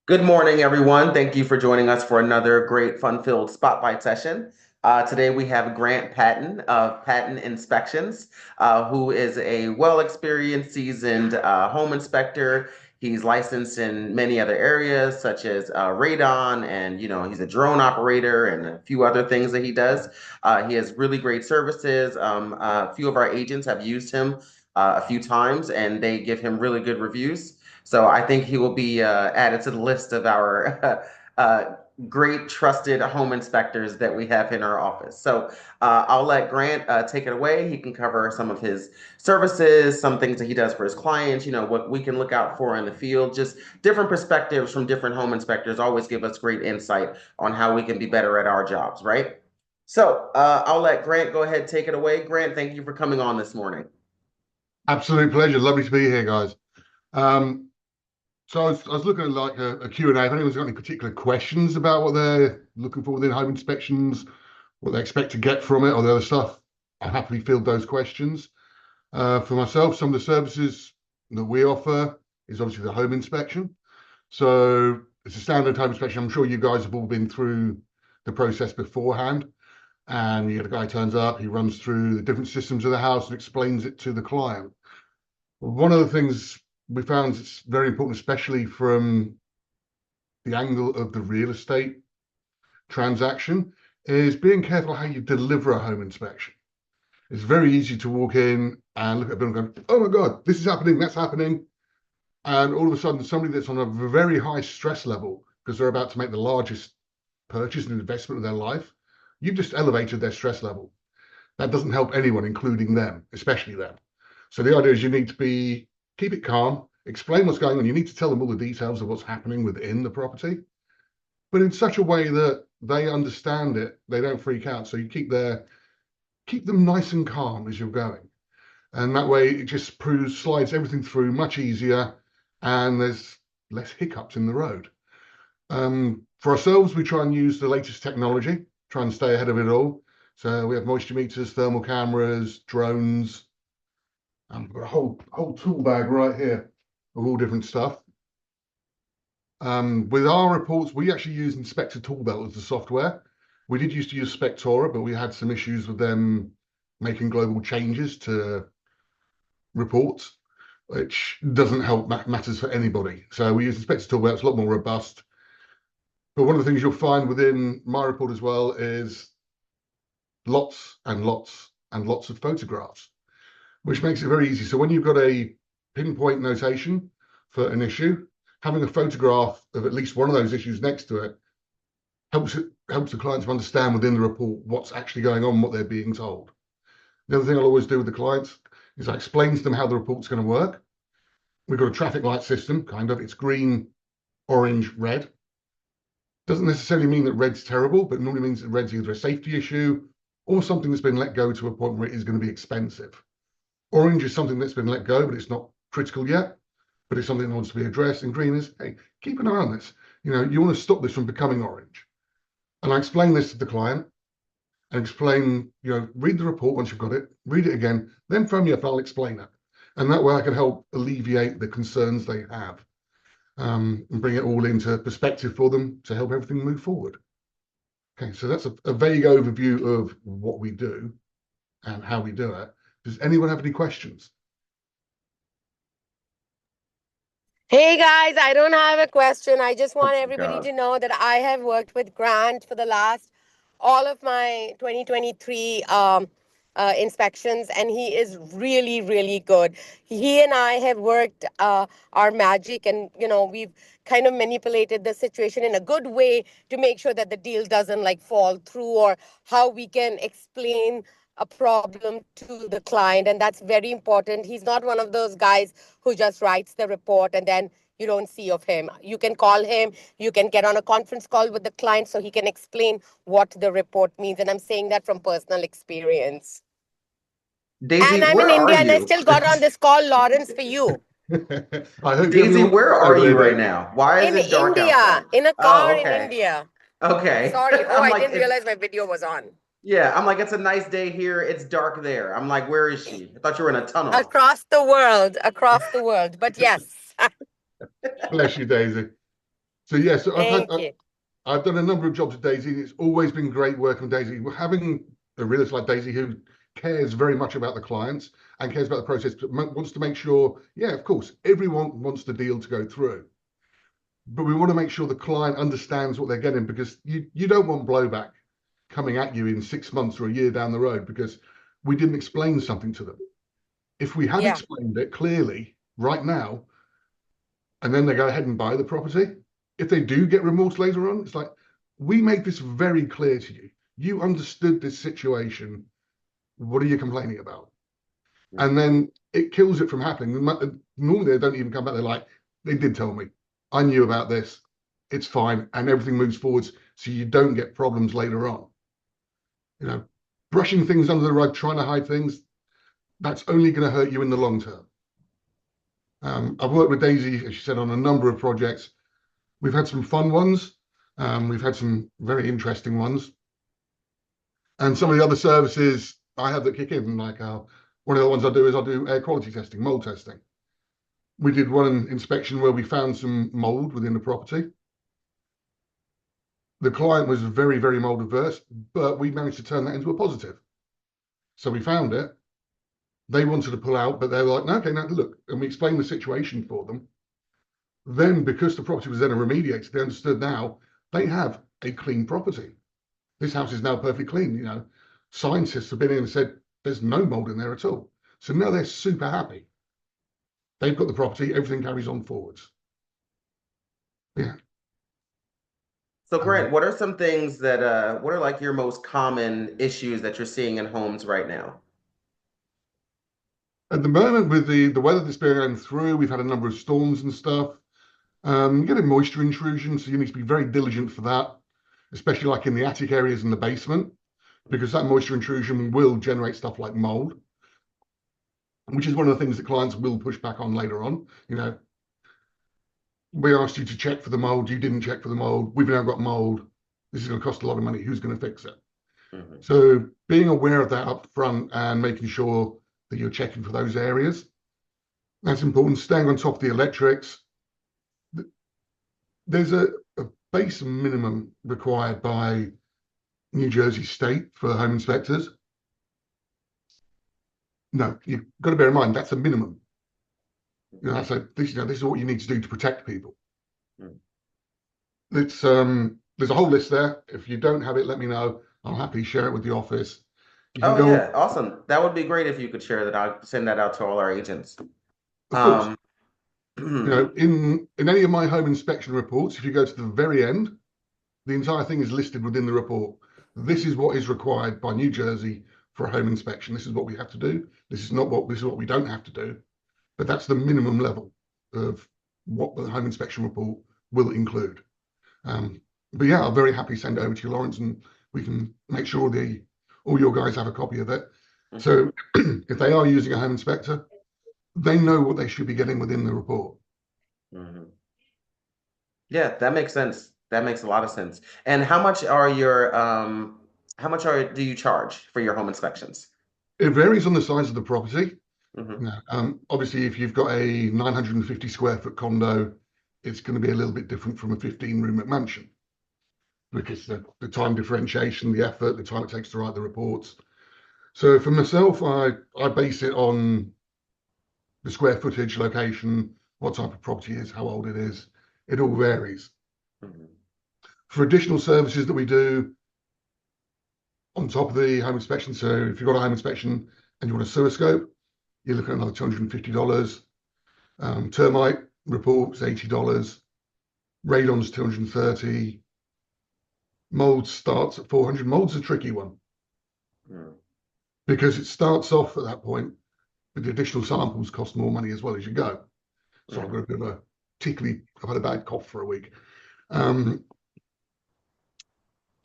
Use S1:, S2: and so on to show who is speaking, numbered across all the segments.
S1: Good morning, everyone. Thank you for joining us for another great fun-filled spotlight session. Today we have Grant Patten of Patten Inspections, who is a well-experienced, seasoned home inspector. He's licensed in many other areas, such as radon, and he's a drone operator and a few other things that he does. He has really great services. A few of our agents have used him a few times, and they give him really good reviews. So I think he will be added to the list of our great trusted home inspectors that we have in our office. So I'll let Grant take it away. He can cover some of his services, some things that he does for his clients, what we can look out for in the field, just different perspectives from different home inspectors always give us great insight on how we can be better at our jobs, right? So I'll let Grant go ahead, take it away. Grant, thank you for coming on this morning.
S2: Absolute pleasure. Lovely to be here, guys. Um, so I was looking at like a Q&A. If anyone's got any particular questions about what they're looking for within home inspections, what they expect to get from it, or the other stuff, I'll happily field those questions. For myself, some of the services that we offer is obviously the home inspection. So it's a standard home inspection. I'm sure you guys have all been through the process beforehand. And you get a guy turns up, he runs through the different systems of the house and explains it to the client. One of the things we found is very important, especially from the angle of the real estate transaction, is being careful how you deliver a home inspection. It's very easy to walk in and look at a building and go, oh my God, this is happening, that's happening. And all of a sudden, somebody that's on a very high stress level, because they're about to make the largest purchase and investment of their life, you've just elevated their stress level. That doesn't help anyone, including them, especially them. So the idea is you need to keep it calm, explain what's going on. You need to tell them all the details of what's happening within the property, but in such a way that they understand it, they don't freak out. So you keep them nice and calm as you're going. And that way it just slides everything through much easier and there's less hiccups in the road. For ourselves, we try and use the latest technology, try and stay ahead of it all. So we have moisture meters, thermal cameras, drones, and we've got a whole tool bag right here of all different stuff. With our reports, we actually use Inspector Toolbelt as the software. We did used to use Spectora, but we had some issues with them making global changes to reports, which doesn't help matters for anybody. So we use Inspector Toolbelt. It's a lot more robust. But one of the things you'll find within my report as well is lots and lots and lots of photographs, which makes it very easy. So when you've got a pinpoint notation for an issue, having a photograph of at least one of those issues next to it helps the client to understand within the report what's actually going on, what they're being told. The other thing I'll always do with the clients is I explain to them how the report's going to work. We've got a traffic light system, kind of. It's green, orange, red. Doesn't necessarily mean that red's terrible, but normally means that red's either a safety issue or something that's been let go to a point where it is going to be expensive. Orange is something that's been let go, but it's not critical yet, but it's something that wants to be addressed. And green is, hey, keep an eye on this. You want to stop this from becoming orange. And I explain this to the client and explain, read the report once you've got it, read it again, then phone me up and I'll explain it. And that way I can help alleviate the concerns they have and bring it all into perspective for them to help everything move forward. Okay, so that's a vague overview of what we do and how we do it. Does anyone have any questions?
S3: Hey guys, I don't have a question. I just
S1: Oh
S3: want
S1: my
S3: everybody
S1: God.
S3: to know that I have worked with Grant for the last all of my 2023 inspections, and he is really, really good. He and I have worked our magic, and we've kind of manipulated the situation in a good way to make sure that the deal doesn't like fall through, or how we can explain a problem to the client. And that's very important. He's not one of those guys who just writes the report and then you don't see of him. You can call him, you can get on a conference call with the client so he can explain what the report means. And I'm saying that from personal experience. And
S1: Daisy,
S3: I'm in
S1: where are
S3: India and I
S1: you?
S3: still got on this call, Lawrence, for you.
S2: I hope you have
S1: Daisy,
S2: your
S1: where are
S2: over
S1: you
S2: there,
S1: right
S2: Daisy.
S1: now? Why is
S3: In
S1: it dark
S3: India,
S1: outside?
S3: in a car
S1: Oh,
S3: in
S1: okay.
S3: India.
S1: Okay.
S3: Sorry. Oh,
S1: I'm
S3: I
S1: like,
S3: didn't realize my video was on.
S1: yeah, I'm like, it's a nice day here. It's dark there. I'm like, where is she? I thought you were in a tunnel.
S3: Across the world, across the world. But yes.
S2: Bless you, Daisy. So yeah, so
S3: Thank you.
S2: I've done a number of jobs at Daisy. It's always been great working with Daisy. We're having a realtor like Daisy who cares very much about the clients and cares about the process, but wants to make sure, yeah, of course, everyone wants the deal to go through. But we want to make sure the client understands what they're getting, because you don't want blowback coming at you in 6 months or a year down the road because we didn't explain something to them. If we had
S3: Yeah.
S2: explained it clearly right now, and then they go ahead and buy the property, if they do get remorse later on, it's like, we made this very clear to you. You understood this situation. What are you complaining about? And then it kills it from happening. Normally they don't even come back. They're like, they did tell me. I knew about this. It's fine. And everything moves forwards so you don't get problems later on. You know, brushing things under the rug, trying to hide things, that's only going to hurt you in the long term. I've worked with Daisy, as she said, on a number of projects. We've had some fun ones. We've had some very interesting ones. And some of the other services I have that kick in, like one of the ones I do is I do air quality testing, mold testing. We did one inspection where we found some mold within the property. The client was very, very mold averse, but we managed to turn that into a positive. So we found it. They wanted to pull out, but they were like, no, okay, now look. And we explained the situation for them. Then, because the property was then remediated, they understood now they have a clean property. This house is now perfectly clean. You know, scientists have been in and said there's no mold in there at all. So now they're super happy. They've got the property, everything carries on forwards. Yeah.
S1: So Grant, what are some things that what are like your most common issues that you're seeing in homes right now?
S2: At the moment, with the weather that's been going through, we've had a number of storms and stuff. Getting moisture intrusion, so you need to be very diligent for that, especially like in the attic areas and the basement, because that moisture intrusion will generate stuff like mold, which is one of the things that clients will push back on later on. You know, we asked you to check for the mold, you didn't check for the mold, we've now got mold, this is going to cost a lot of money, who's going to fix it? So being aware of that up front and making sure that you're checking for those areas, that's important. Staying on top of the electrics. There's a base minimum required by New Jersey State for home inspectors. No, you've got to bear in mind that's a minimum. You know, so this is what you need to do to protect people. It's there's a whole list there. If you don't have it, let me know. I'll happily share it with the office.
S1: Oh yeah, awesome. That would be great if you could share that. I'll send that out to all our agents.
S2: Of course. You know, in any of my home inspection reports, if you go to the very end, the entire thing is listed within the report. This is what is required by New Jersey for a home inspection. This is what we have to do. This is what we don't have to do. But that's the minimum level of what the home inspection report will include. But yeah, I'm very happy to send it over to you, Lawrence, and we can make sure all your guys have a copy of it. So if they are using a home inspector, they know what they should be getting within the report.
S1: Yeah, that makes sense. That makes a lot of sense. And how much do you charge for your home inspections?
S2: It varies on the size of the property. Obviously, if you've got a 950 square foot condo, it's going to be a little bit different from a 15-room McMansion, because the time differentiation, the effort, the time it takes to write the reports. So for myself, I base it on the square footage, location, what type of property it is, how old it is. It all varies. For additional services that we do on top of the home inspection, so if you've got a home inspection and you want a sewer scope, you're looking at another $250. Termite reports, $80. Radon's $230. Mold starts at $400. Mold's a tricky one because it starts off at that point, but the additional samples cost more money as well as you go. So I've got a bit of a tickly, I've had a bad cough for a week.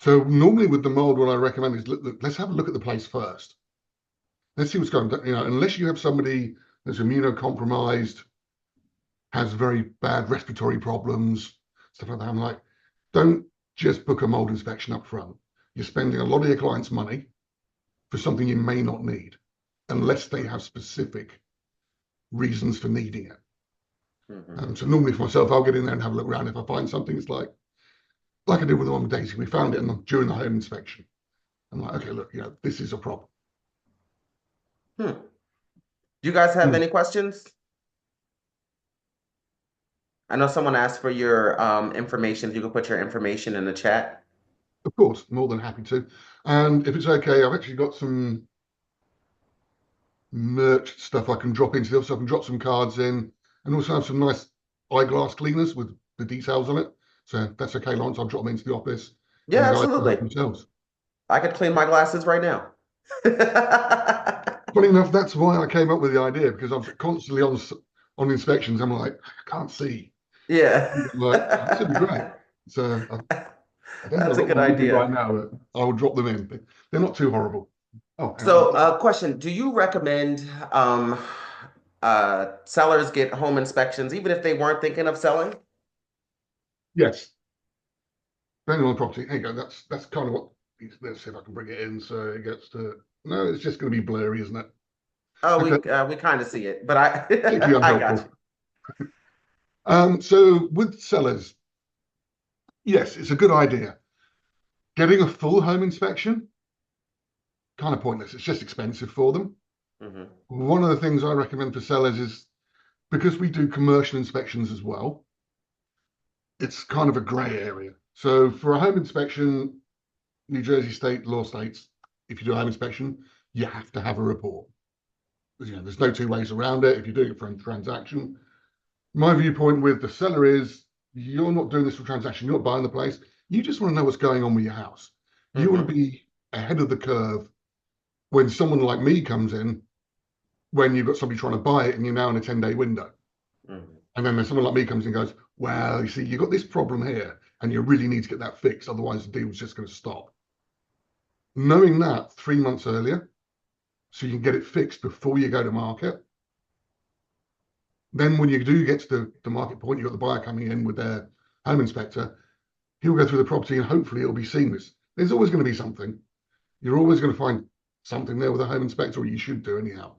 S2: So normally with the mold, what I recommend is let's have a look at the place first. Let's see what's going on. You know, unless you have somebody that's immunocompromised, has very bad respiratory problems, stuff like that. I'm like, don't just book a mold inspection up front. You're spending a lot of your clients' money for something you may not need, unless they have specific reasons for needing it.
S1: Mm-hmm.
S2: So normally for myself, I'll get in there and have a look around. If I find something, it's like I did with the one with Daisy. We found it during the home inspection. I'm like, okay, look, this is a problem.
S1: Hmm. Do you guys have any questions? I know someone asked for your information. If you could put your information in the chat.
S2: Of course, more than happy to. And if it's okay, I've actually got some merch stuff I can drop into the office. I can drop some cards in and also have some nice eyeglass cleaners with the details on it. So that's okay, Lawrence. I'll drop them into the office and
S1: Yeah,
S2: the guys can
S1: absolutely.
S2: help themselves.
S1: I could clean my glasses right now.
S2: Funny enough, that's why I came up with the idea, because I'm constantly on inspections. I'm like, I can't see.
S1: Yeah.
S2: I'm like, this would be great. So I don't think
S1: That's
S2: I've
S1: a
S2: got
S1: good
S2: one with me right
S1: idea.
S2: now, but I will drop them in. They're not too horrible. Oh, hang on.
S1: So, question, do you recommend sellers get home inspections even if they weren't thinking of selling?
S2: Yes, depending on the property. There you go. That's kind of what. Let's see if I can bring it in so it gets to. No, it's just going to be blurry, isn't it?
S1: Oh,
S2: Okay,
S1: we kind of see it, but I
S2: particularly
S1: I got
S2: unhelpful. So with sellers, yes, it's a good idea. Getting a full home inspection, kind of pointless. It's just expensive for them.
S1: you. Hmm.
S2: One of the things I recommend for sellers is, because we do commercial inspections as well, it's kind of a grey area. So for a home inspection, New Jersey state law states, if you do a home inspection, you have to have a report. There's no two ways around it. If you're doing it for a transaction, my viewpoint with the seller is, you're not doing this for a transaction. You're not buying the place. You just want to know what's going on with your house. You want to
S1: Hmm.
S2: be ahead of the curve when someone like me comes in, when you've got somebody trying to buy it and you're now in a 10-day window.
S1: Hmm.
S2: And then someone like me comes in and goes, well, you see, you've got this problem here and you really need to get that fixed. Otherwise, the deal's just going to stop. Knowing that 3 months earlier, so you can get it fixed before you go to market. Then when you do get to the market point, you've got the buyer coming in with their home inspector. He'll go through the property and hopefully it'll be seamless. There's always going to be something. You're always going to find something there with a home inspector, or you should do anyhow.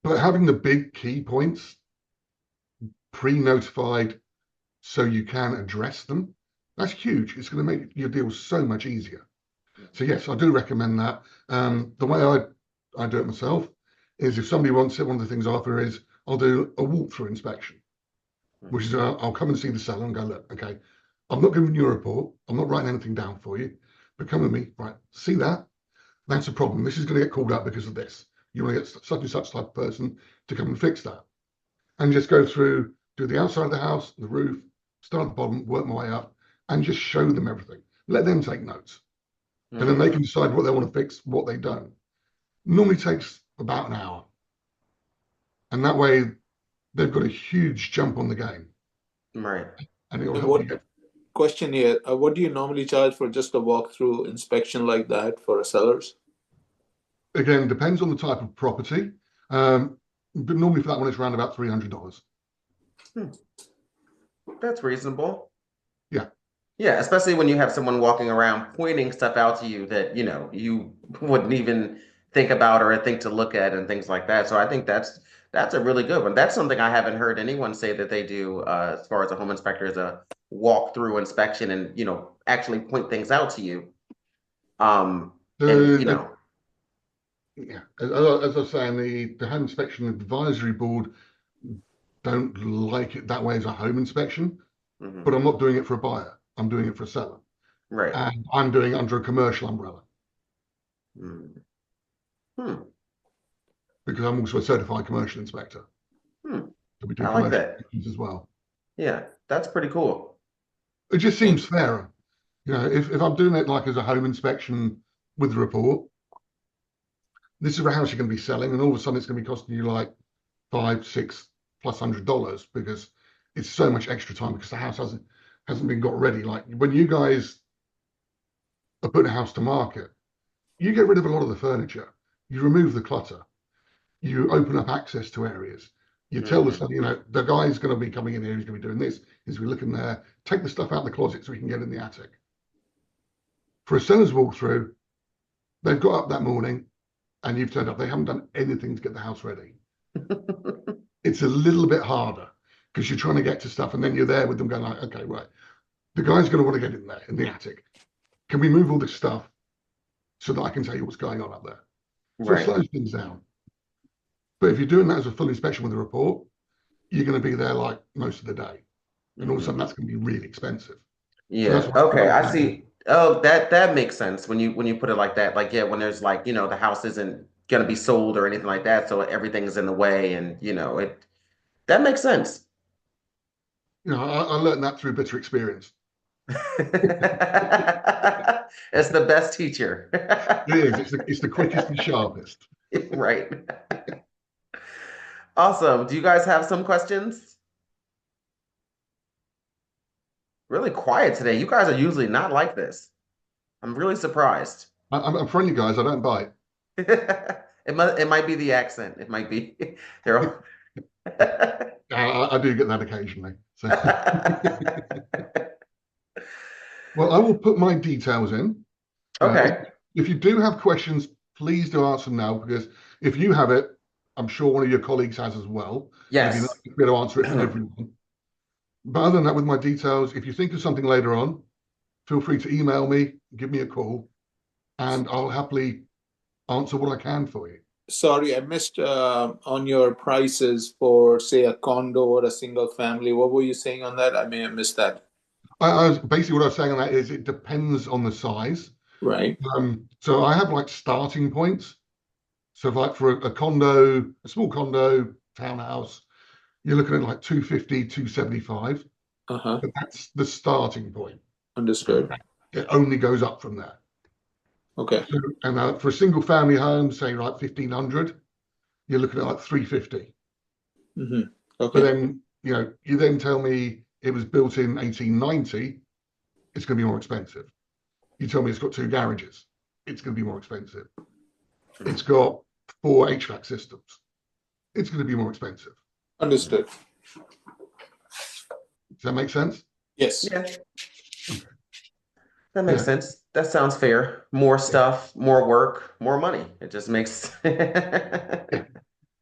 S2: But having the big key points pre-notified so you can address them, that's huge. It's going to make your deal so much easier. So yes, I do recommend that. The way I do it myself is, if somebody wants it, one of the things I offer is I'll do a walkthrough inspection, which is I'll come and see the seller and go, look, okay, I'm not giving you a report. I'm not writing anything down for you, but come with me, right? See that? That's a problem. This is going to get called up because of this. You want to get such and such type of person to come and fix that. And just go through, do the outside of the house, the roof, start at the bottom, work my way up, and just show them everything. Let them take notes. And then they can decide what they want to fix, what they don't. Normally takes about an hour. And that way they've got a huge jump on the game.
S1: Right.
S2: And it will
S4: And
S2: help you
S4: what question here? What do you normally charge for just a walkthrough inspection like that for sellers?
S2: Again, depends on the type of property. But normally for that one, it's around about $300.
S1: That's reasonable.
S2: Yeah.
S1: Yeah, especially when you have someone walking around pointing stuff out to you that, you wouldn't even think about or think to look at and things like that. So I think that's a really good one. That's something I haven't heard anyone say that they do as far as a home inspector, is a walk-through inspection and, actually point things out to you. And,
S2: Yeah, as I was saying, the home inspection advisory board don't like it that way as a home inspection,
S1: mhm,
S2: but I'm not doing it for a buyer. I'm doing it for a seller.
S1: right.
S2: And I'm doing it under a commercial umbrella
S1: Mm. Hmm.
S2: because I'm also a certified commercial inspector.
S1: Hmm.
S2: So we do
S1: I like
S2: commercial
S1: that.
S2: inspections as well.
S1: Yeah, that's pretty cool.
S2: It just
S4: And
S2: seems fairer. If I'm doing it like as a home inspection with the report, this is a house you're going to be selling, and all of a sudden it's going to be costing you like five, six plus $100 because it's so much extra time because the house hasn't been got ready. Like when you guys are putting a house to market, you get rid of a lot of the furniture, you remove the clutter, you open up access to areas. You tell the
S1: Hmm.
S2: son, the guy's going to be coming in here, he's going to be doing this, he's going to be looking there, take the stuff out of the closet so we can get in the attic. For a seller's walkthrough, they've got up that morning and you've turned up. They haven't done anything to get the house ready. it's a little bit harder because you're trying to get to stuff, and then you're there with them going like, okay, right, the guy's going to want to get in there in the attic. Can we move all this stuff so that I can tell you what's going on up there? So it
S1: Right.
S2: slows things down. But if you're doing that as a full inspection with a report, you're going to be there like most of the day. And all of a sudden that's going to be really expensive. So that's
S1: Yeah.
S2: why
S1: Okay. I see. Oh, that makes sense when you put it like that. Like, yeah, when there's like, the house isn't gonna be sold or anything like that, so everything's in the way, and that makes sense.
S2: I learned that through bitter experience.
S1: It's the best teacher.
S2: It is. It's the quickest and sharpest.
S1: Right. Awesome. Do you guys have some questions? Really quiet today. You guys are usually not like this. I'm really surprised.
S2: I'm friendly, guys. I don't bite.
S1: It might be the accent. It might be. They're
S2: I do get that occasionally. So. Well, I will put my details in.
S1: Okay.
S2: If you do have questions, please do answer now, because if you have it, I'm sure one of your colleagues has as well.
S1: Yes.
S2: And you're not going to be able to answer it for everyone. But other than that, with my details, if you think of something later on, feel free to email me, give me a call, and I'll happily answer what I can for you.
S4: Sorry, I missed on your prices for, say, a condo or a single family. What were you saying on that? I may have missed that.
S2: Basically, what I was saying on that is it depends on the size.
S4: Right.
S2: So I have like starting points. So like for a condo, a small condo, townhouse, you're looking at like 250, 275.
S4: Uh-huh.
S2: But that's the starting point.
S4: Understood.
S2: It only goes up from there.
S4: Okay.
S2: So, and for a single family home, say like 1,500, you're looking at like 350.
S4: Mm-hmm. Okay.
S2: But then, you then tell me it was built in 1890, it's going to be more expensive. You tell me it's got 2 garages, it's going to be more expensive. It's got 4 HVAC systems, it's going to be more expensive.
S4: Understood.
S2: Does that make sense?
S4: Yes.
S1: Yeah.
S2: Okay.
S1: That makes sense. That sounds fair. More stuff, more work, more money. It just makes
S2: If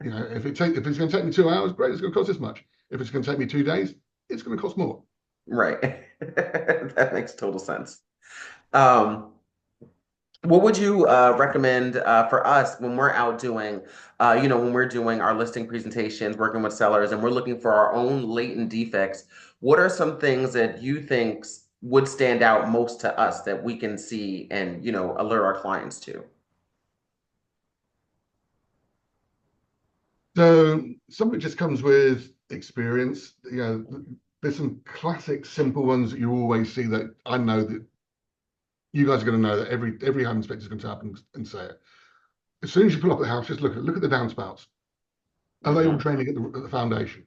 S2: it's going to take me 2 hours, great, it's going to cost this much. If it's going to take me 2 days, it's going to cost more.
S1: Right. That makes total sense. What would you recommend for us when we're out doing, when we're doing our listing presentations, working with sellers, and we're looking for our own latent defects? What are some things that you think would stand out most to us that we can see and, alert our clients to?
S2: So some of it just comes with experience. There's some classic simple ones that you always see that I know that you guys are going to know that every home inspector is going to up and say it. As soon as you pull up the house, just look at the downspouts. Are they all draining at the foundation?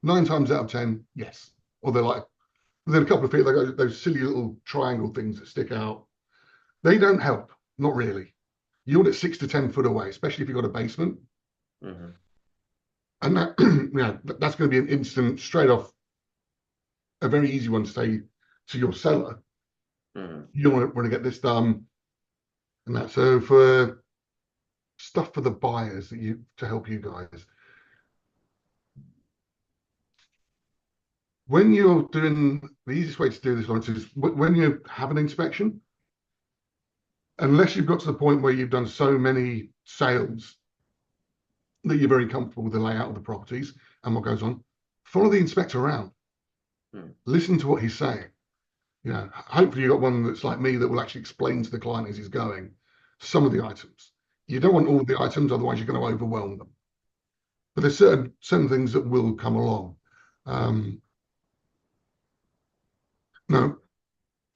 S2: 9 times out of 10, yes. Or they're like within a couple of feet, they got those silly little triangle things that stick out. They don't help, not really. You want it 6 to 10 foot away, especially if you've got a basement.
S1: Mm-hmm.
S2: And that's going to be an instant, straight off, a very easy one to say to your seller.
S1: Mm-hmm.
S2: You want to get this done, and that. So for stuff for the buyers to help you guys, when you're doing, the easiest way to do this, Lawrence, is when you have an inspection, unless you've got to the point where you've done so many sales that you're very comfortable with the layout of the properties and what goes on, follow the inspector around. Listen to what he's saying. Hopefully you've got one that's like me that will actually explain to the client as he's going some of the items. You don't want all of the items, otherwise you're going to overwhelm them. But there's certain things that will come along. Now,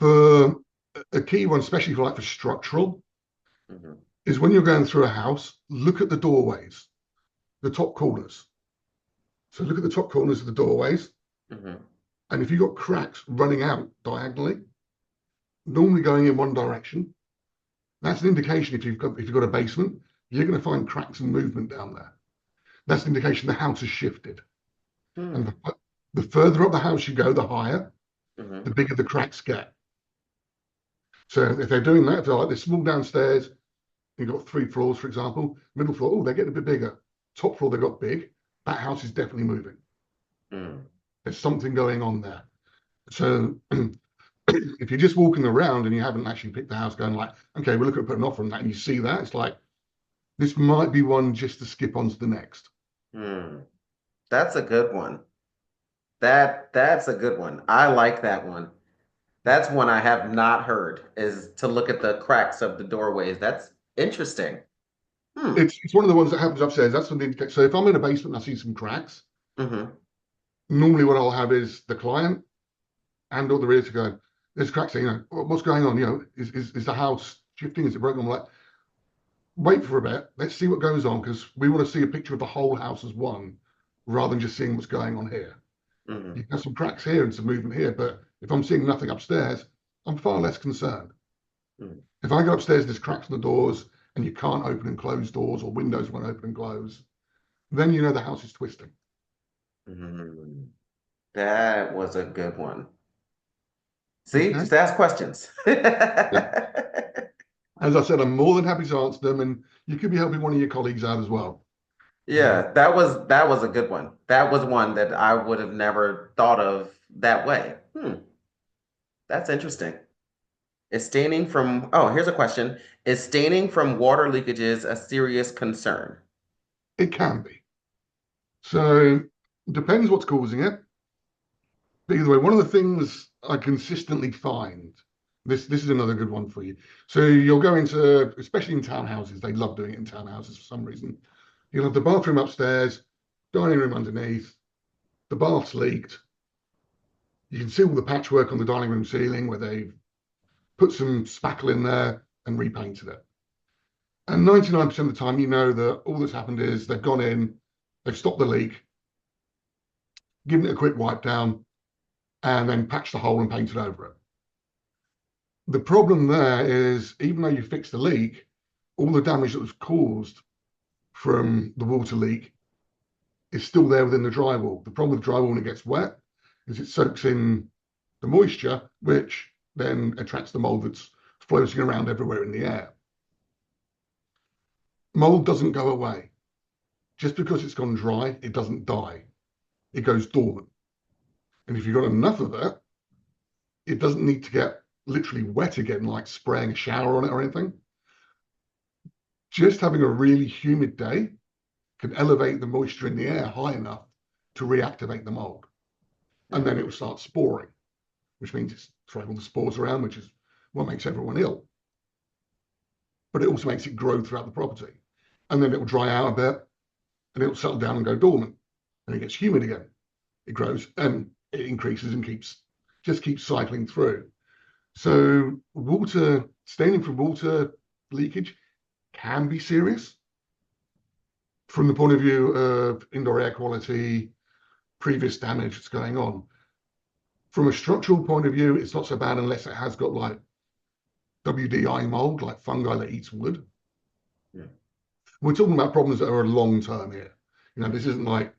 S2: for a key one, especially for structural, is when you're going through a house, look at the doorways, the top corners. So look at the top corners of the doorways. And if you've got cracks running out diagonally, normally going in one direction, that's an indication if you've got a basement, you're going to find cracks and movement down there. That's an indication the house has shifted. And the further up the house you go, the higher, the bigger the cracks get. So if they're doing that, if they're like this small downstairs, you've got 3 floors, for example, middle floor, oh, they're getting a bit bigger. Top floor, they got big. that house is definitely moving.
S1: Mm.
S2: There's something going on there. So if you're just walking around and you haven't actually picked the house going like, okay, we're looking at putting an offer on that, and you see that, it's like, this might be one just to skip on to the next.
S1: Mm. That's a good one. That's a good one. I like that one. That's one I have not heard, is to look at the cracks of the doorways. That's interesting. Hmm.
S2: It's one of the ones that happens upstairs. That's something to, so if I'm in a basement and I see some cracks,
S1: Hmm.
S2: normally what I'll have is the client and or the realtor going, there's cracks there, what's going on? Is the house shifting? Is it broken? I'm like, wait for a bit. Let's see what goes on, because we want to see a picture of the whole house as one, rather than just seeing what's going on here. You
S1: Hmm.
S2: can have some cracks here and some movement here, but if I'm seeing nothing upstairs, I'm far less concerned.
S1: Hmm.
S2: If I go upstairs, there's cracks in the doors and you can't open and close doors, or windows won't open and close, then you know the house is twisting.
S1: Hmm. That was a good one. See,
S2: Okay.
S1: just ask questions.
S2: Yeah. As I said, I'm more than happy to answer them, and you could be helping one of your colleagues out as well.
S1: Yeah, that was a good one. That was one that I would have never thought of that way. Hmm, that's interesting. Is staining from, oh, here's a question. Is staining from water leakages a serious concern?
S2: It can be. So depends what's causing it. But either way, one of the things I consistently find, this is another good one for you. So you'll go into, especially in townhouses, they love doing it in townhouses for some reason. You'll have the bathroom upstairs, dining room underneath, the bath's leaked. You can see all the patchwork on the dining room ceiling where they've put some spackle in there and repainted it. And 99% of the time, you know that all that's happened is they've gone in, they've stopped the leak, given it a quick wipe down, and then patched the hole and painted over it. The problem there is, even though you fixed the leak, all the damage that was caused from the water leak is still there within the drywall. The problem with drywall when it gets wet is it soaks in the moisture, which then attracts the mold that's floating around everywhere in the air. Mold doesn't go away. Just because it's gone dry, it doesn't die. It goes dormant. And if you've got enough of it, it doesn't need to get literally wet again, like spraying a shower on it or anything. Just having a really humid day can elevate the moisture in the air high enough to reactivate the mold. And then it will start sporing, which means it's throwing all the spores around, which is what makes everyone ill. But it also makes it grow throughout the property. And then it will dry out a bit and it will settle down and go dormant. And it gets humid again. It grows and it increases and keeps cycling through. So water, staining from water leakage can be serious from the point of view of indoor air quality, previous damage that's going on. From a structural point of view, it's not so bad unless it has got like WDI mold, like fungi that eats wood.
S1: Yeah.
S2: We're talking about problems that are long term here. This isn't like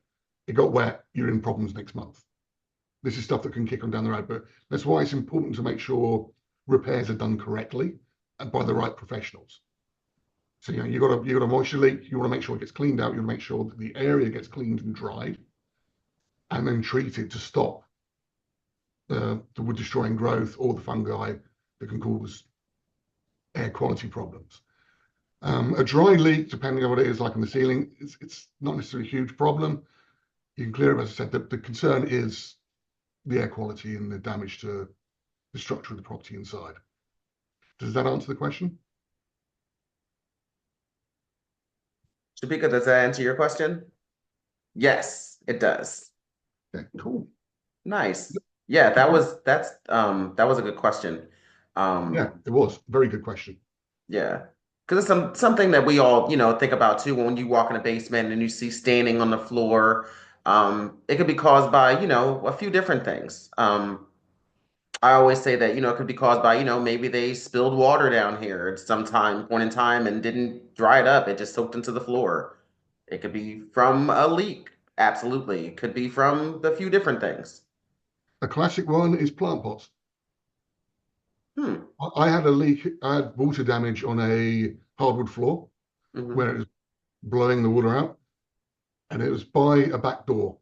S2: it got wet, you're in problems next month. This is stuff that can kick on down the road. But that's why it's important to make sure repairs are done correctly and by the right professionals. So you got a moisture leak, you want to make sure it gets cleaned out, you want to make sure that the area gets cleaned and dried, and then treated to stop the wood destroying growth or the fungi that can cause air quality problems. A dry leak, depending on what it is, like in the ceiling, it's not necessarily a huge problem. You can clear it, as I said. The concern is the air quality and the damage to the structure of the property inside. Does that answer the question?
S1: Shabika, does that answer your question? Yes, it does.
S2: Yeah, cool.
S1: Nice. Yeah, that was a good question.
S2: Yeah,
S1: Um,
S2: it was. Very good question.
S1: yeah. Because it's something that we all, think about too when you walk in a basement and you see staining on the floor. It could be caused by, a few different things. I always say that, it could be caused by, maybe they spilled water down here at some point in time and didn't dry it up. It just soaked into the floor. It could be from a leak. Absolutely. It could be from the few different things.
S2: A classic one is plant pots.
S1: Hmm.
S2: I had a leak. I had water damage on a hardwood floor
S1: Hmm.
S2: where it was blowing the water out. and it was by a back door,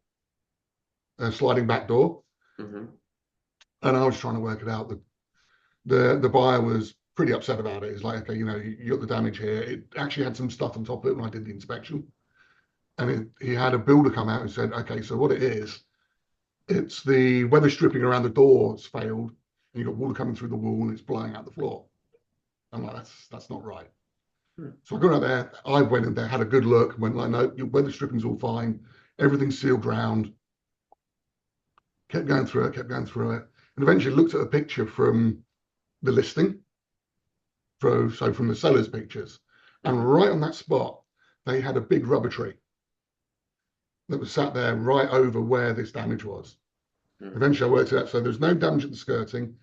S2: a sliding back door.
S1: Mm-hmm.
S2: And I was trying to work it out. The buyer was pretty upset about it. It's like, okay, you got the damage here. It actually had some stuff on top of it when I did the inspection. And he had a builder come out and said, okay, so what it is, it's the weather stripping around the door has failed, and you've got water coming through the wall and it's blowing out the floor. I'm like, that's not right. So I got out there, I went in there, had a good look, went like, no, your weather stripping's all fine, everything's sealed round. Kept going through it, and eventually looked at a picture from the listing, so from the seller's pictures, and right on that spot, they had a big rubber tree that was sat there right over where this damage was. Eventually I worked it out, so there's no damage at the skirting,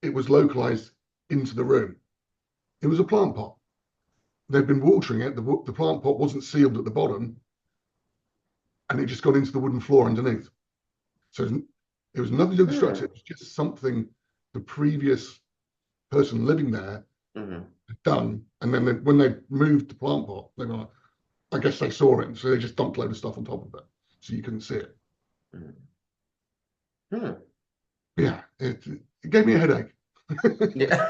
S2: it was localized into the room. It was a plant pot. They'd been watering it, the plant pot wasn't sealed at the bottom, and it just got into the wooden floor underneath. So it was nothing destructive, it was just something the previous person living there had done. And then when they moved the plant pot, they were like, I guess they saw it, so they just dumped a load of stuff on top of it, so you couldn't see it. Yeah, it gave me a headache.
S1: Yeah.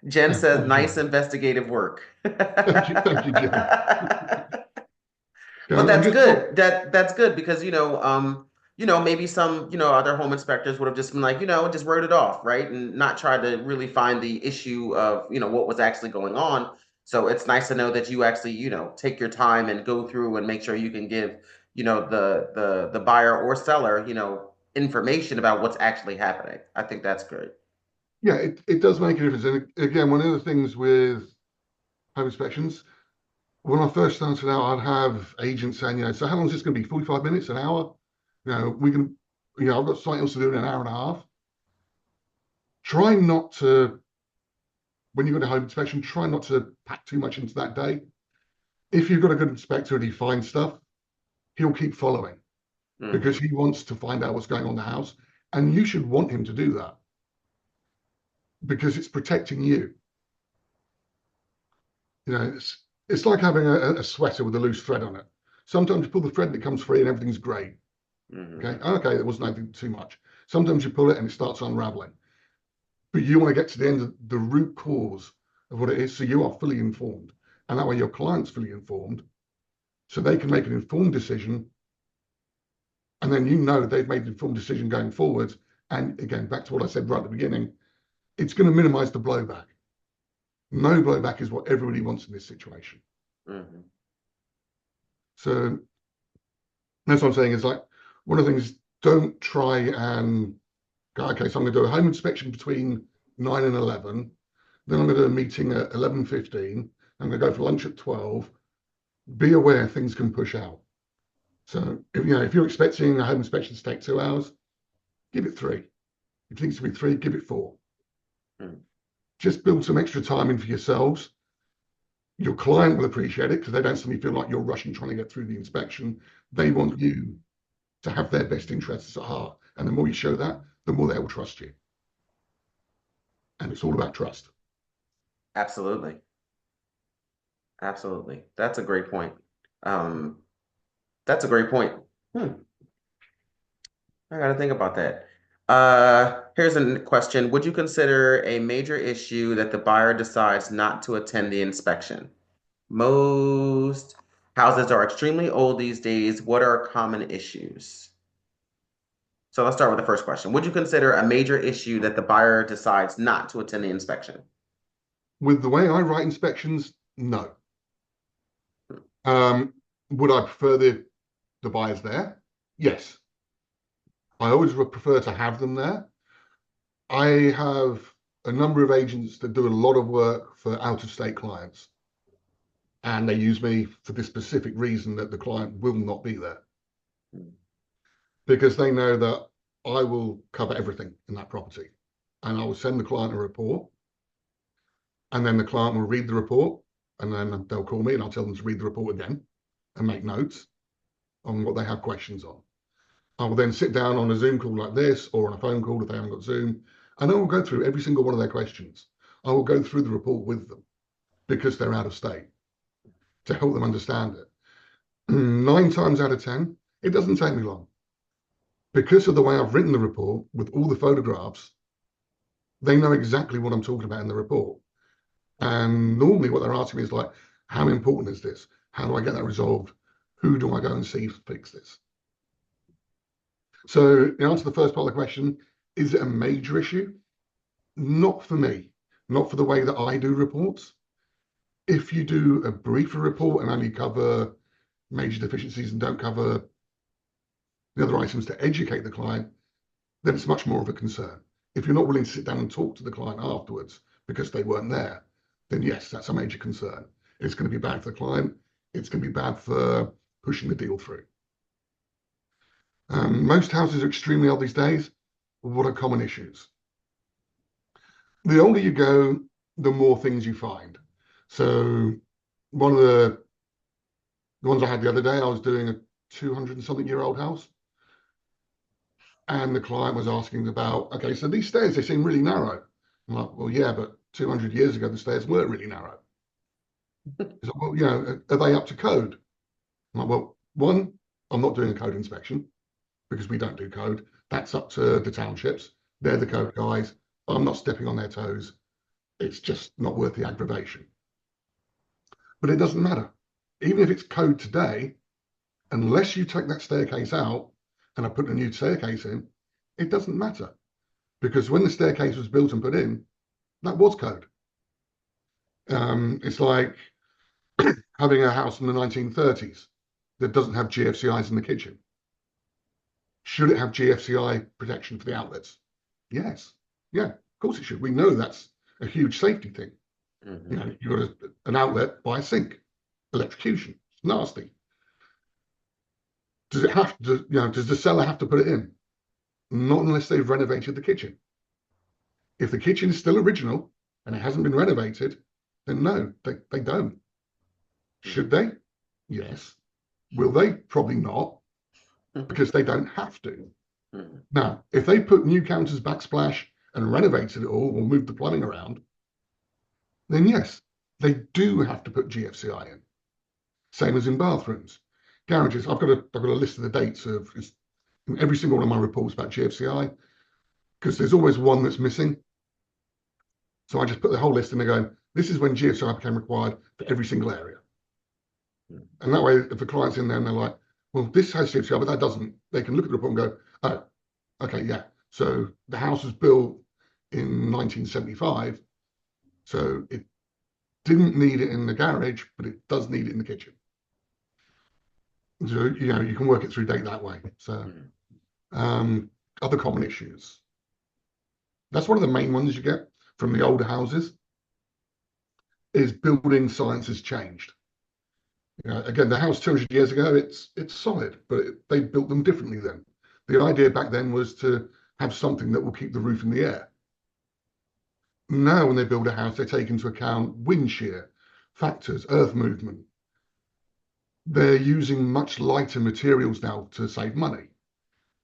S1: Jen says, nice investigative work.
S2: Thank you, Jen.
S1: But that's good. That's good because maybe some other home inspectors would have just been like, just wrote it off, right, and not tried to really find the issue of what was actually going on. So it's nice to know that you actually take your time and go through and make sure you can give the buyer or seller information about what's actually happening. I think that's great.
S2: Yeah, it does make a difference. And again, one of the things with home inspections, when I first started out, I'd have agents saying, so how long is this going to be? 45 minutes, an hour? We can, I've got something else to do in an hour and a half. Try not to, when you've got a home inspection, try not to pack too much into that day. If you've got a good inspector and he finds stuff, he'll keep following because he wants to find out what's going on in the house. And you should want him to do that because it's protecting you. It's like having a sweater with a loose thread on it. Sometimes you pull the thread and it comes free and everything's great. Okay, there wasn't anything too much. Sometimes you pull it and it starts unraveling. But you want to get to the end of the root cause of what it is, so you are fully informed. And that way your client's fully informed, so they can make an informed decision. And then they've made an informed decision going forward. And again, back to what I said right at the beginning, it's going to minimize the blowback. No blowback is what everybody wants in this situation. So that's what I'm saying is like, one of the things, don't try and go, okay, so I'm going to do a home inspection between 9 and 11. Then I'm going to do a meeting at 11:15. I'm going to go for lunch at 12. Be aware things can push out. So if you're expecting a home inspection to take 2 hours, give it 3. If it needs to be 3, give it 4. Just build some extra time in for yourselves. Your client will appreciate it because they don't suddenly feel like you're rushing trying to get through the inspection. They want you to have their best interests at heart. And the more you show that, the more they will trust you. And it's all about trust.
S1: Absolutely. Absolutely. That's a great point. That's a great point. I got to think about that. Here's a question. Would you consider a major issue that the buyer decides not to attend the inspection? Most houses are extremely old these days. What are common issues? So let's start with the first question. Would you consider a major issue that the buyer decides not to attend the inspection?
S2: With the way I write inspections, no. Would I prefer the buyers there? Yes. I always would prefer to have them there. I have a number of agents that do a lot of work for out-of-state clients. And they use me for this specific reason that the client will not be there. Because they know that I will cover everything in that property. And I will send the client a report. And then the client will read the report. And then they'll call me and I'll tell them to read the report again and make notes on what they have questions on. I will then sit down on a Zoom call like this or on a phone call if they haven't got Zoom, and I will go through every single one of their questions. I will go through the report with them because they're out of state. to help them understand it. 9 times out of 10, it doesn't take me long. Because of the way I've written the report with all the photographs, they know exactly what I'm talking about in the report. And normally what they're asking me is like, how important is this? How do I get that resolved? Who do I go and see to fix this? So in answer to the first part of the question, is it a major issue? Not for me, not for the way that I do reports. If you do a briefer report and only cover major deficiencies and don't cover the other items to educate the client, then it's much more of a concern. If you're not willing to sit down and talk to the client afterwards because they weren't there, then yes, that's a major concern. It's going to be bad for the client. It's going to be bad for pushing the deal through. Most houses are extremely old these days. What are common issues? The older you go, the more things you find. So one of the ones I had the other day, I was doing a 200-and-something-year-old house. And the client was asking about, okay, so these stairs, they seem really narrow. I'm like, well, yeah, but 200 years ago, the stairs weren't really narrow. He's like, well, you know, are they up to code? I'm like, well, one, I'm not doing a code inspection because we don't do code. That's up to the townships. They're the code guys. I'm not stepping on their toes. It's just not worth the aggravation. But it doesn't matter. Even if it's code today, unless you take that staircase out and I put a new staircase in, it doesn't matter. Because when the staircase was built and put in, that was code. It's like having a house in the 1930s that doesn't have GFCIs in the kitchen. Should it have GFCI protection for the outlets? Yes. Yeah, of course it should. We know that's a huge safety thing.
S1: Mm-hmm.
S2: You know, you've got an outlet by a sink, electrocution. It's nasty. Does it have to, you know, does the seller have to put it in? Not unless they've renovated the kitchen. If the kitchen is still original and it hasn't been renovated, then no, they don't. Should they? Yes. Will they? Probably not, because they don't have to.
S1: Mm-hmm.
S2: Now, if they put new counters backsplash and renovated it all or moved the plumbing around, then yes, they do have to put GFCI in. Same as in bathrooms. Garages, I've got a list of the dates of in every single one of my reports about GFCI, because there's always one that's missing. So I just put the whole list in there going, this is when GFCI became required for every single area. And that way, if the client's in there and they're like, well, this has GFCI, but that doesn't, they can look at the report and go, oh, okay, yeah. So the house was built in 1975, so it didn't need it in the garage, but it does need it in the kitchen. So, you know, you can work it through date that way. So other common issues. That's one of the main ones you get from the older houses is building science has changed. You know, again, the house 200 years ago, it's solid, but they built them differently then. The idea back then was to have something that will keep the roof in the air. Now, when they build a house, they take into account wind shear, factors, earth movement. They're using much lighter materials now to save money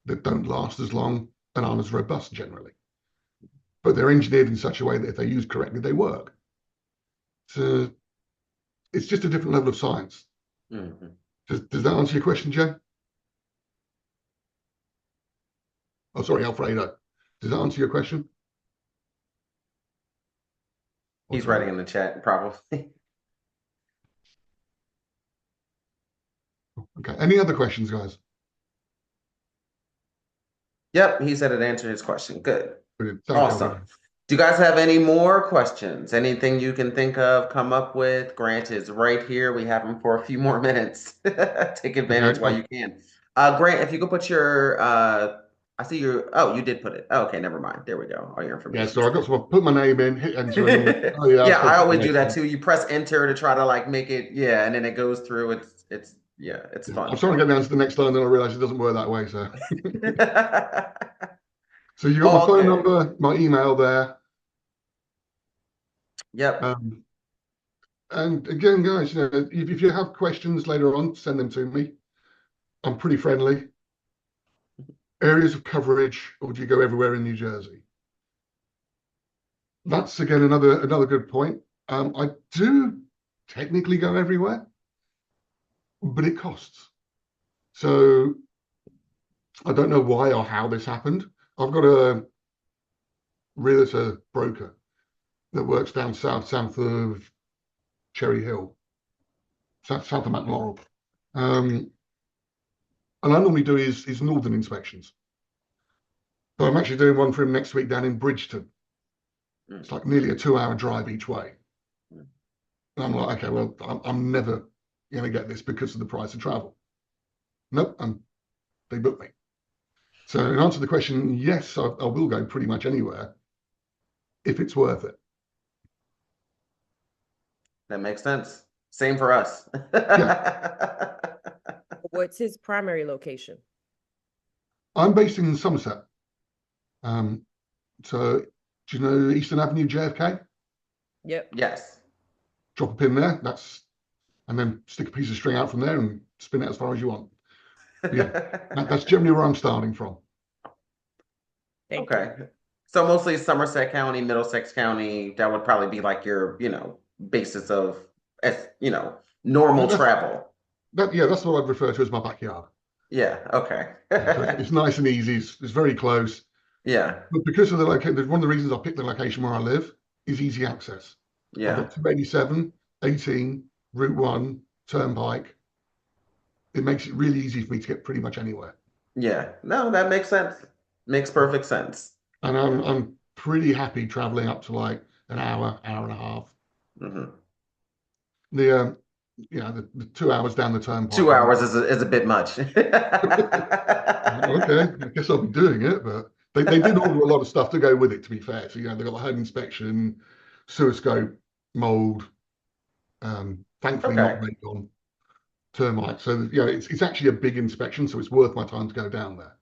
S2: that don't last as long and aren't as robust generally. But they're engineered in such a way that if they're used correctly, they work. So it's just a different level of science.
S1: Mm-hmm.
S2: Does that answer your question, Joe? Oh, sorry, Alfredo. Does that answer your question?
S1: He's writing in the chat, probably.
S2: Okay. Any other questions, guys?
S1: Yep, he said it answered his question. Good.
S2: Brilliant.
S1: Awesome. Do you guys have any more questions? Anything you can think of, come up with? Grant is right here. We have him for a few more minutes. Take advantage while you can. Grant, if you could put your, I see your, oh, you did put it. Oh, okay, never mind. There we go. All your information.
S2: Yeah, so I got to put my name in, hit enter.
S1: Yeah, I always do that too. You press enter to try to like make it, yeah, and then it goes through. It's fun.
S2: I'm trying to get down to the next line, then I realize it doesn't work that way. So, so you got my phone number, my email there.
S1: Yep.
S2: And again, guys, you know, if you have questions later on, send them to me. I'm pretty friendly. Areas of coverage, or do you go everywhere in New Jersey? That's again another good point. I do technically go everywhere. but it costs. So I don't know why or how this happened. I've got a realtor broker that works down south of Cherry Hill, south of Mount Laurel. And I normally do his northern inspections. But I'm actually doing one for him next week down in Bridgeton. It's like nearly a 2-hour drive each way. And I'm like, okay, well, I'm never going to get this because of the price of travel. Nope, they booked me. So in answer to the question, yes, I will go pretty much anywhere if it's worth it.
S1: That makes sense. Same for us.
S2: Yeah.
S5: What's his primary location?
S2: I'm based in Somerset. So do you know Eastern Avenue, JFK?
S5: Yep.
S1: Yes.
S2: Drop a pin there, and then stick a piece of string out from there and spin it as far as you want. Yeah, that's generally where I'm starting from.
S5: Thank
S1: Okay.
S5: you.
S1: So mostly Somerset County, Middlesex County, that would probably be like your, basis of, normal travel.
S2: That's what I'd refer to as my backyard.
S1: Yeah, okay.
S2: So it's nice and easy. It's very close.
S1: Yeah,
S2: But because of the location, one of the reasons I picked the location where I live is easy access. I've
S1: yeah,
S2: got 287, 18, Route 1, Turnpike. It makes it really easy for me to get pretty much anywhere.
S1: yeah. No, that makes sense. Makes perfect sense.
S2: And I'm pretty happy traveling up to like an hour, hour and a half.
S1: Hmm.
S2: The 2 hours down the turnpike.
S1: 2 hours is a bit much.
S2: Okay, I guess I'll be doing it, but they did order a lot of stuff to go with it, to be fair. So, they got the home inspection, sewer scope, mold, thankfully not
S1: Okay.
S2: radon, termite. So, it's actually a big inspection, so it's worth my time to go down there.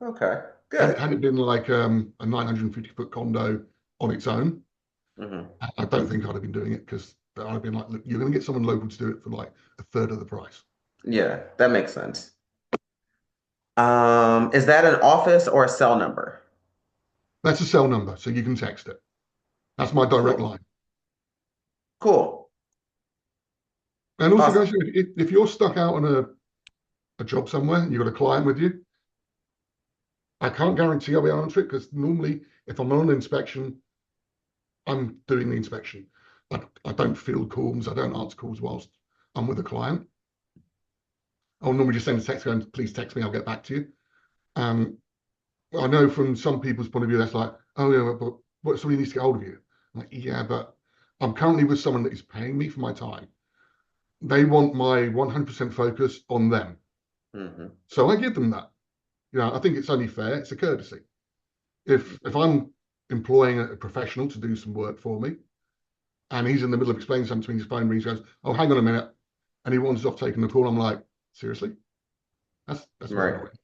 S1: Okay,
S2: Had
S1: good.
S2: it been like a 950-foot condo on its own,
S1: Hmm.
S2: I don't think I'd have been doing it because I'd have been like, look, you're going to get someone local to do it for like a third of the price.
S1: Yeah, that makes sense. Is that an office or a cell number?
S2: That's a cell number, so you can text it. That's my direct
S1: Cool.
S2: line.
S1: Cool.
S2: And also,
S1: Awesome.
S2: guys, if you're stuck out on a job somewhere and you've got a client with you, I can't guarantee I'll be able to answer it because normally if I'm on an inspection, I'm doing the inspection. I don't field calls, I don't answer calls whilst I'm with a client. I'll normally just send a text going, please text me, I'll get back to you. I know from some people's point of view, that's like, oh yeah, but what, somebody needs to get hold of you. I'm like, yeah, but I'm currently with someone that is paying me for my time. They want my 100% focus on them.
S1: Hmm.
S2: So I give them that. I think it's only fair. It's a courtesy. If I'm employing a professional to do some work for me, and he's in the middle of explaining something to me, his phone rings, goes, "Oh, hang on a minute," and he wanders off taking the call. I'm like, seriously? That's very
S1: Right.
S2: annoying.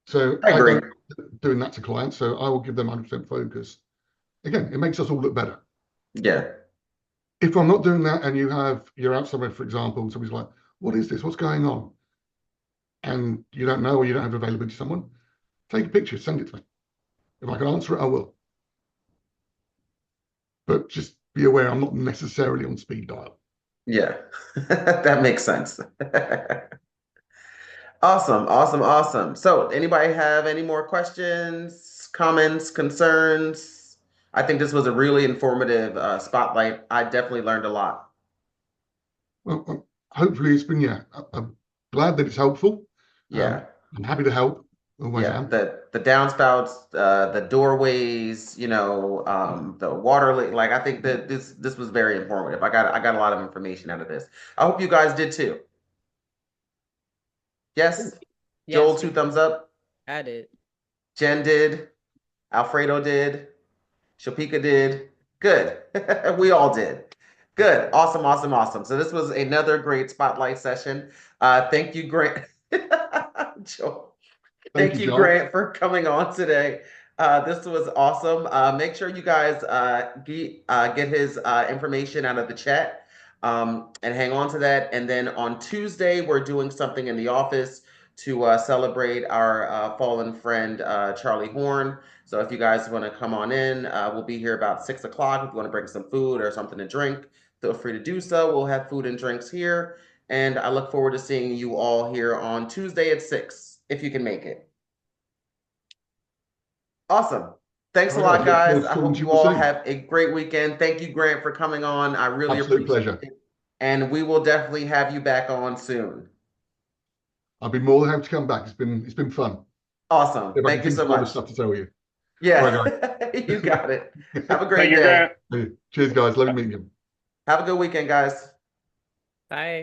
S2: So
S1: I
S2: I
S1: agree.
S2: don't doing that to clients. So I will give them 100% focus. Again, it makes us all look better.
S1: Yeah.
S2: If I'm not doing that, and you're out somewhere, for example, and somebody's like, "What is this? What's going on?" and you don't know or you don't have availability to someone, take a picture, send it to me. If I can answer it, I will. But just be aware I'm not necessarily on speed dial.
S1: Yeah. That makes sense. Awesome, awesome, awesome. So, anybody have any more questions, comments, concerns? I think this was a really informative spotlight. I definitely learned a lot.
S2: Well, hopefully it's been, I'm glad that it's helpful.
S1: Yeah.
S2: I'm happy to help. Always
S1: Yeah,
S2: am.
S1: the downspouts, the doorways, the water leak. Like I think that this was very informative. I got a lot of information out of this. I hope you guys did too. Yes, Joel,
S5: Yes,
S1: 2 thumbs up.
S5: I did.
S1: Jen did. Alfredo did. Shopika did. Good. We all did. Good. Awesome, awesome, awesome. So this was another great spotlight session. Thank you, Grant. Joel.
S2: Thank
S1: Thank
S2: you,
S1: you,
S2: Joel.
S1: Grant, for coming on today. This was awesome. Make sure you guys get his information out of the chat and hang on to that. And then on Tuesday, we're doing something in the office to celebrate our fallen friend, Charlie Horn. So if you guys want to come on in, we'll be here about 6 o'clock. If you want to bring some food or something to drink, feel free to do so. We'll have food and drinks here. And I look forward to seeing you all here on Tuesday at 6, if you can make it. Awesome. Thanks a
S2: All right,
S1: lot,
S2: guys. Look forward
S1: guys.
S2: to
S1: I
S2: talking
S1: hope
S2: to you
S1: you
S2: all
S1: all
S2: soon.
S1: have a great weekend. Thank you, Grant, for coming on. I really
S2: Absolute
S1: appreciate
S2: pleasure.
S1: it. And we will definitely have you back on soon.
S2: I'll be more than happy to come back. It's been fun.
S1: Awesome.
S2: If I can
S1: Thank you
S2: think
S1: so
S2: of other
S1: much.
S2: stuff to tell you. All
S1: Yeah,
S2: right,
S1: you got it. Have a
S2: guys.
S1: great
S6: Thank you,
S1: day.
S6: Grant.
S2: Cheers, guys. Lovely meeting you.
S1: Have a good weekend, guys.
S5: Bye.